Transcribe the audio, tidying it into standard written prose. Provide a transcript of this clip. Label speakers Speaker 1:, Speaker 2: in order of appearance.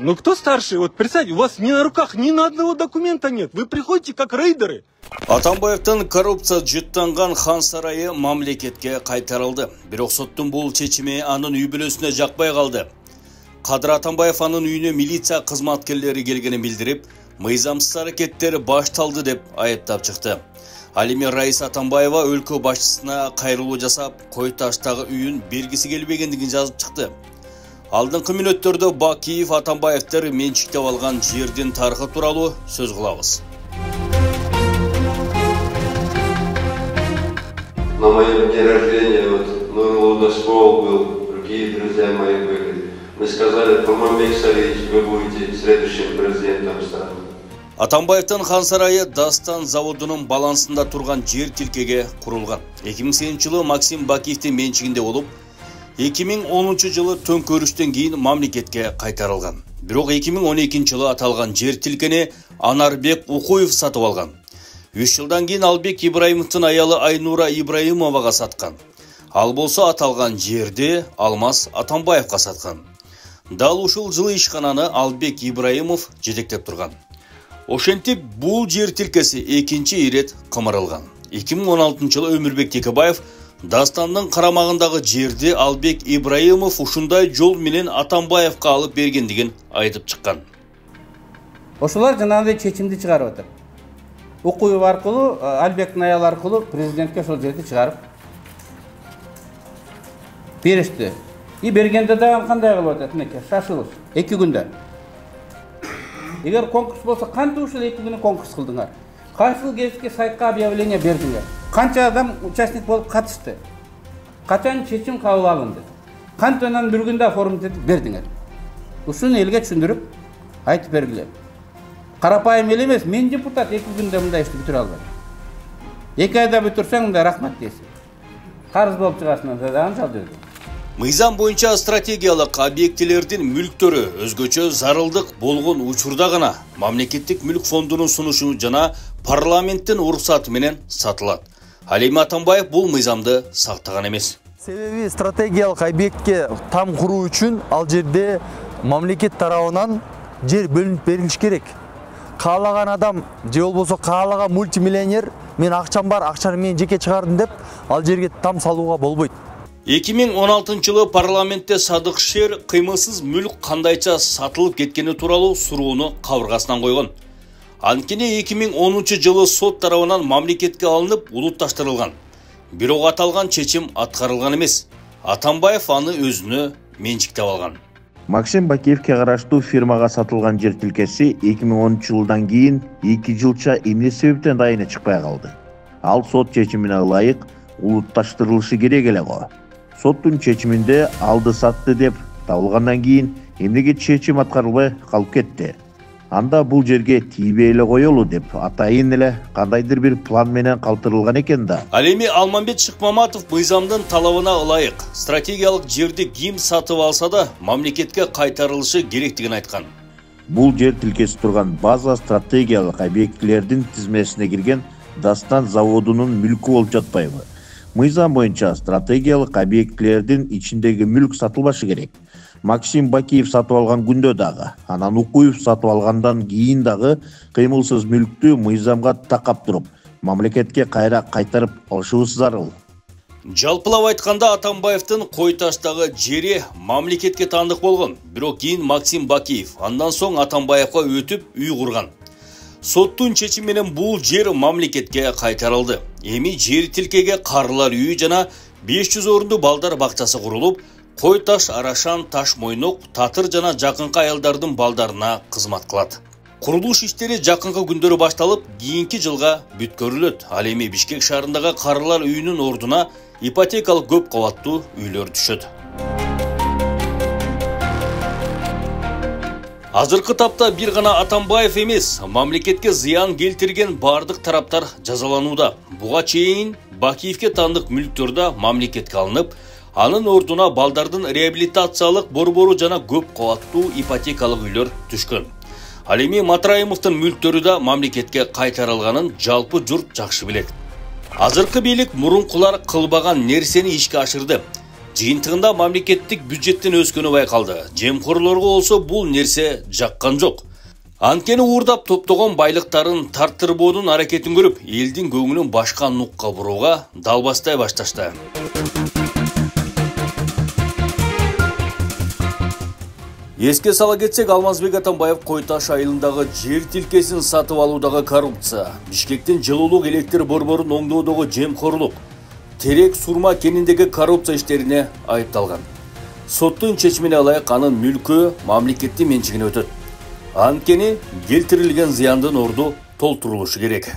Speaker 1: Ну кто старший? Вот представьте, у вас ни на руках ни на одного документа нет. Вы приходите как рейдеры.
Speaker 2: Атамбаевтан коррупция жыттанган хан сарайы мамлекетке кайтарылды. Бирок соттун бул чечими анын үй бүлөсүнө жакпай калды. Кадыр Атамбаев анын үйүнө милиция кызматкерлери келгенин билдирип, мыйзамсыз аракеттери башталды деп айыптап чыкты. Ал эми Раиса Атамбаева өлкө башчысына кайрылуу жасап, Кой таштагы үйүн бергиси келбегендигин жазып чыкты. Алдыңкы мүнөттөрдө Бакиев Атамбаевтер менчиктеп алган жердин тарыхы тууралуу сөз кылабыз.
Speaker 3: На моем дне рождения Лудоспол был, другие друзья мои были. Мы сказали, Курманбек Сарыевич, вы будете следующим президентом страны.
Speaker 2: Атамбаевтан хан сарайы Дастан заводунун балансында турган жер тилкеге курулган. 2008 жылы Максим Бакиевдин менчигинде болуп, 2010 жылы төңкөрүштөн кийин мамлекетке кайтарылган. Бирок 2012 жылы аталган жер тилкени Анарбек Укуев сатып алган. 3 жылдан кийин Албек Ибраимовдун аялы Айнура Ибраимовага саткан. Ал болсо аталган жерди Алмаз Атамбаевга саткан. Дал ушул жылы ишкананы Албек Ибраимов жетектеп турган. Ошентип бул жер тилкеси экинчи ирет кымырылган. 2016 жылы Өмүрбек Текебаев Дастандын карамагындагы жерди Албек Ибраимов ушундай жол менен Атамбаевга алып бергендигин айтып чыккан.
Speaker 4: Ошолор жанагындай чечимди чыгарып атат. Укуев аркылуу, Албектин аялы аркылуу президентке ошол жерди чыгарып беришти. И бергенде дагы кандай кылып атат? Мынакей шашылыш 2 күндө. Эгер конкурс болсо кантип ушул 2 күнү конкурс кылдыңар? Кайсыл кезге сайтка объявление бердиңер? Канча адам участник болуп катышты? Качан чечим кабыл алынды? Кантөнөн бир күндө оформить этип бердиңер? Ушуну элге түшүндүрүп айтып бергиле. Карапайым эл эмес, мен депутат 2 күндө мындай ишти бүтүрө албайм. 2 айда бүтүрсөң мындай рахмат дейсиң. Карыз болуп чыгасың да анча берди.
Speaker 2: Мыйзам боюнча стратегиялык объектилердин мүлктөрү өзгөчө зарылдык болгон учурда гана мамлекеттик мүлк фондунун сунушу жана парламенттин уруксаты менен сатылат. Ал эми Атамбаев бул мыйзамды сактаган эмес.
Speaker 5: Себеби стратегиялык объектке там куруу үчүн ал жерде мамлекет тарабынан жер бөлүнүп берилиш керек. Каалаган адам же болбосо каалаган мультимиллионер мен акчам бар, акчаны мен жеке чыгардым деп ал жерге там салууга болбойт.
Speaker 2: 2016 жылы парламентте Садык Шер кыймылсыз мүлк кандайча сатылып кеткени тууралуу суроону кабыргасынан койгон. Анткени 2010 жылы сот тарабынан мамлекетке алынып улутташтырылган. Бирок аталган чечим аткарылган эмес. Атамбаев аны өзүнө менчиктеп алган.
Speaker 6: Максим Бакиевке караштуу фирмага сатылган жер тилкеси 2010 жылдан кийин 2 жылча эмне себептен дайыны чыкпай калды. Ал сот чечимине ылайык улутташтырылышы керек эле го. Соттун чечиминде алды сатты деп табылгандан кийин эмнеге чечим аткарылбай калып кетти? Анда бул жерге тийбей эле коелу деп атайын эле кандайдыр бир план менен калтырылган экен да.
Speaker 2: Ал эми Алмамбет Шыкмаматов мыйзамдын талабына ылайык стратегиялык жерди ким сатып алса да мамлекетке кайтарылышы керектигин айткан.
Speaker 6: Бул жер тилкеси турган база стратегиялык объектилердин тизмесине кирген Дастан заводунун мүлкү болуп жатпайбы? Мыйзам боюнча стратегиялык объектилердин ичиндеги мүлк сатылбашы керек. Максим Бакиев сатып алган күндө дагы, анан Укуев сатып алгандан кийин дагы кыймылсыз мүлктү мыйзамга такап туруп, мамлекетке кайра кайтарып алышыбыз зарыл.
Speaker 2: Жалпылап айтканда Атамбаевдин Кой таштагы жери мамлекетке таандык болгон. Бирок кийин Максим Бакиев андан соң Атамбаевга өтүп үй курган. Соттун чечими менен бул жер мамлекетке кайтарылды. Эми жер тилкеге карылар үйү жана 500 орунду балдар бакчасы курулуп, Кой таш, Арашан, Таш мойнок, Татыр жана жакынкы аялдардын балдарына кызмат кылат. Курулуш иштери жакынкы күндөрү башталып, кийинки жылга бүткөрүлөт. Ал эми Бишкек шаарындагы карылар үйүнүн ордуна ипотекалык көп кабаттуу үйлөр түшөт. Азыркы тапта бир гана Атамбаев эмес, мамлекетке зыян келтирген бардык тараптар жазаланууда. Буга чейин Бакиевке таандык мүлктөр да мамлекетке алынып, анын ордуна балдардын реабилитациялык борбору жана көп кабаттуу ипотекалык үйлөр түшкөн. Ал эми Матраимовдун мүлктөрү да мамлекетке кайтарылганын жалпы журт жакшы билет. Азыркы бийлик мурункулар кылбаган нерсени ишке ашырды. Жыйынтыгында мамлекеттик бюджеттен өскөнү байкалды. Жемкорлорго болсо бул нерсе жаккан жок. Анткени уурдап топтогон байлыктарын тарттырбоонун аракетин көрүп, элдин көңүлүн башка нукка бурууга далбастай башташты. Эске сала кетсек, Алмазбек Атамбаев Кой Таш айылындагы жер тилкесин сатып алуудагы коррупция, Бишкектин жылуулук электр борборун оңдоодогу жемкорлук, Терек Сурма кениндеги коррупция иштерине айыпталган. Соттун чечимине ылайык анын мүлкү мамлекеттин менчигине өтөт. Анткени келтирилген зыяндын орду толтурулушу керек.